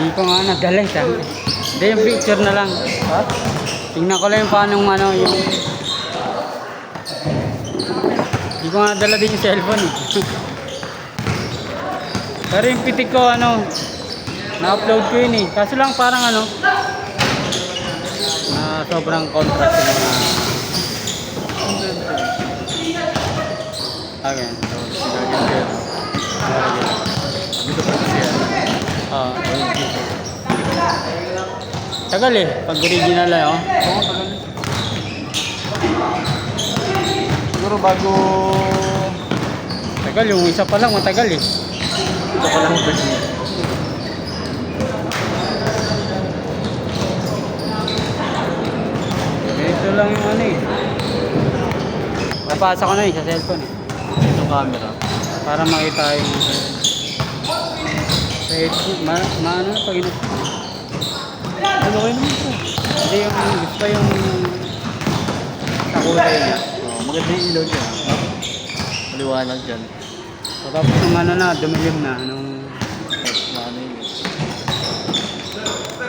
Hindi ko nga nadala siya. Hindi, yung picture na lang. Ha? Tingnan ko lang yung paano yung hindi ko nga nadala din yung cellphone eh. Pero yung pitik ko na-upload ko yun eh. Kaso lang parang na sobrang contrast yung mga again. Dito pa siya. Tagal eh, pag original eh, oh. Oo, tagal. Siguro bago... Tagal, yung isa pa lang, matagal eh. Ito pa lang ba siya? Ito lang yung eh. Napasa ko na sa cellphone eh. Itong camera. Para makita yung... Sa headphone, maano na pag inat. Ano kayo naman ito? Hindi yung gusto yung sa kulay niya. Maganda yung ilaw niya. Maliwanag dyan. So, tapos yung dumilim na, Ano yun?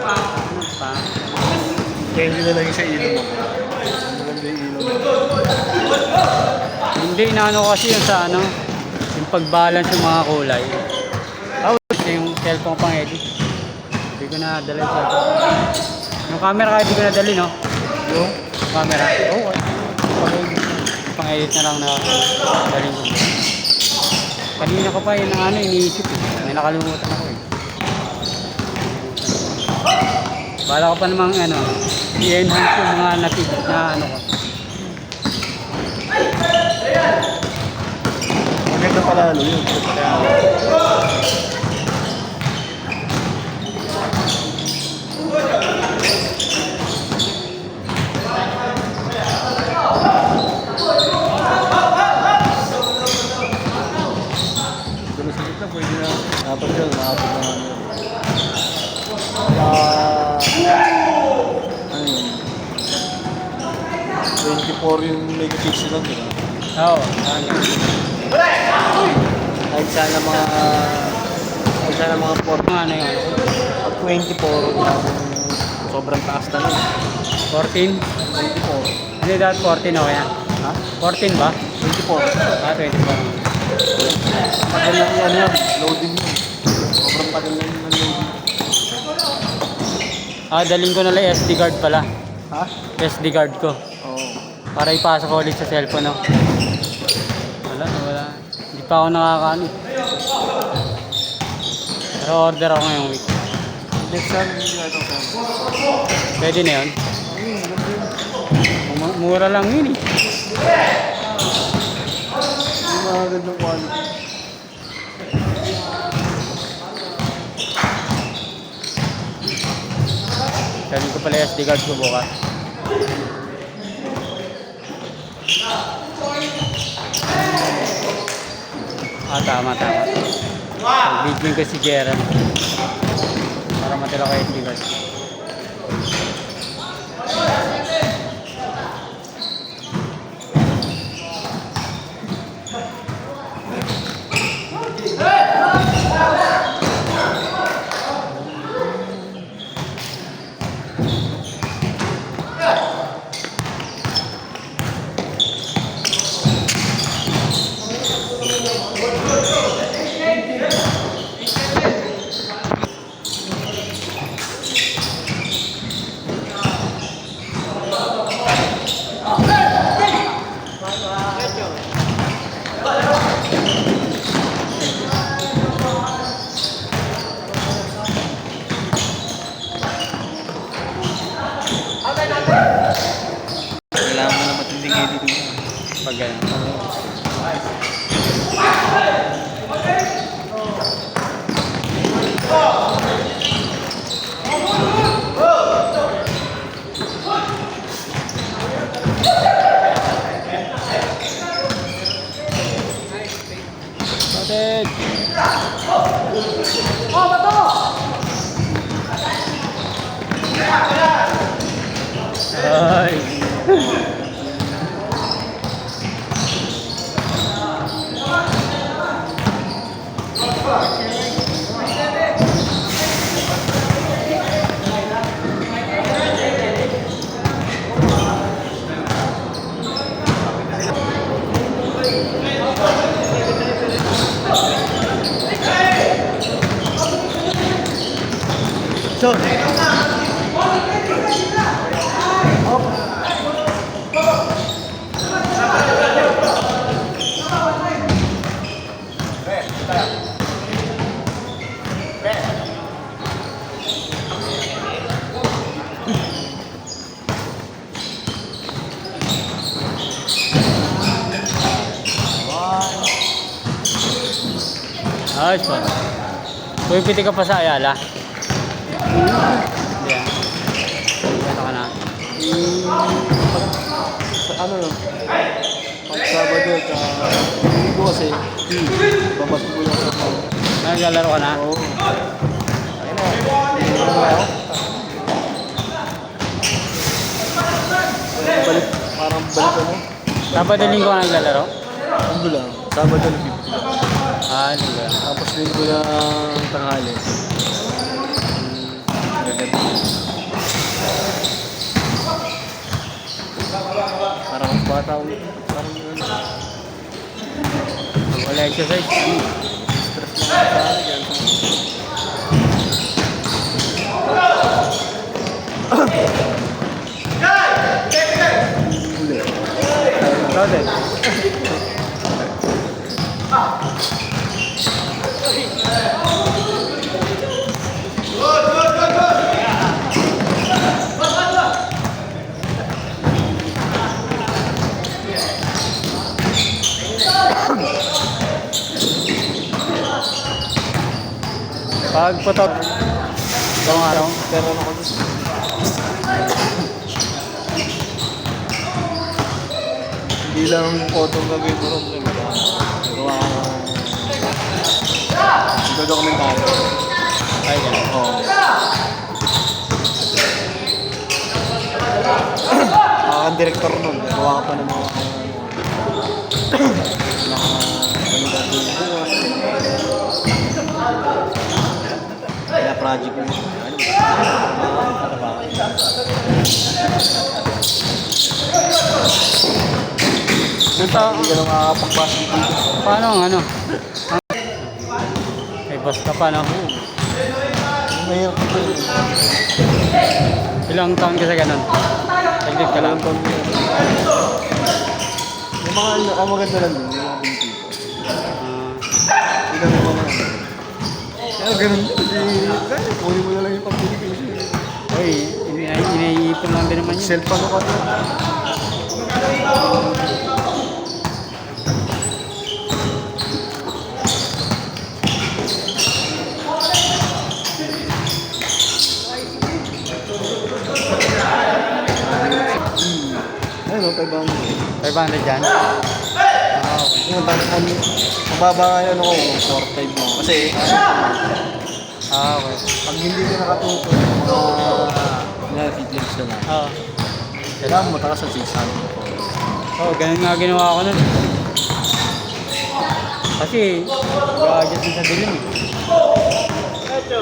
ano pa? Kaya hindi na lang yung sa ilaw mo. Maganda yung ilaw mo. Hindi, kasi yung sa yung pag-balance yung mga kulay. Yung cellphone pang edit. Hindi ko na dala yung cellphone. Yung camera kahit hindi ko na dali, no? Yung? Camera. Oo. Pang edit na lang na daling ko. Kanina ko pa yun iniisip eh. May nakalimutan ako eh. Bala ko pa namang i-enhance yung mga native na ko. Maganda palalo yun. Pwede na dapat yun, makapag na ano yun 24 yung megapixel lang, diba? Oo. Kahit sana mga 4 Ano yun? pag 24 sobrang taas na yun 14? 24 Hindi dapat 14 okay na. ha? 14 ba? 24 24. tagal lang yan loading yun sobrang tagal lang yung loading Daling ko na lang SD card pala. ha? SD card ko. Oo Para ipasok ko ulit sa cellphone, no? Wala. Hindi pa ako nakakaano. Pero order ako ngayong week. next time hindi na itong camera Pwede na yun? Mura lang yun eh. hindi magandang quality Sabi ko pala SD card ko bukas. Tama. Pag-bigyan ko si Gerald. Para matila ko SD card. Kailangan mo na matinding editing. Pag ganyan. Noted! Ay! So, Ayos po. Pumipiti ka pa sa Ayala. Yeah. Ano ka na? sa ano no? Pag Sabado at Linggo kasi, babas ko lang sa mga. Naglalaro ka na? Oo. Ayun na. Hindi na ako. Balik, parang balik ano? Sabado linggo ka naglalaro? Linggo lang. Sabado lang. Linggo. Tapos linggo na tanghali. Gagabi. Parang bata ulit. Parang yun. Wala exercise. Stress lang sa akin. Yan. Huli. Noted. Pag putok itong araw, Pero ano ko gusto. Hindi lang photo gagawin mo rin. Gawa ka ng dokumentary. ay ganun. Oo. Ang director nun. Gawa ka pa ng mga kaya project mo. Hindi ka na makakapag-pass dito. Paano ang ano? Ay, boss ka pa, no? Mahirap ito. Ilang taon ka sa ganun? Taglit ka lang. Yung mga ang maganda lang din, yung mga binti. Hindi lang yung mga kaya ganun. Kasi kunin mo na lang yung pambili ko. Uy, iniipon lang din naman yun. Cellphone ko na. ng 500. 500 dyan? Ah, okay. Yung mababa nga yun ako, 4-5 mo. Kasi, Ah, okay. pag hindi ka nakatuto, mga feedlings na lang. Oo. Kailangan mo matakas sa 600 po. Oh, ganun nga ginawa ko nun. Kasi, gadget din sa dilim eh. Ito.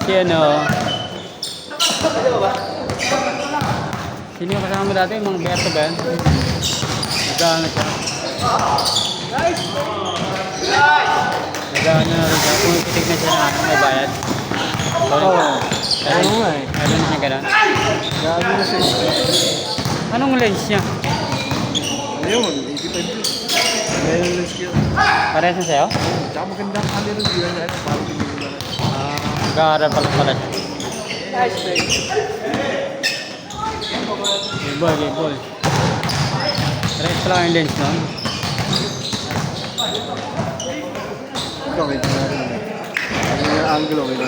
Si ano? Sino yung kasama mo dati? Mga Berto ba yan? Nag-ano siya? Nag-ano na rin siya? Pumipitig na siya na ano, may bayad. Oo. Ano nga eh. Meron na siya gano'n. Gabi na siya. Anong lens niya? Ayun, 85 yun. Meron lang siya. Parehas na sa'yo? Tsaka magandang camera din yan. Parang hindi mo na. Nag-aaral pala pala siya. Nice, babe. Game ball. Parehas pala yung lens nun. Ikaw, wait na rin. Ang angulo, wait.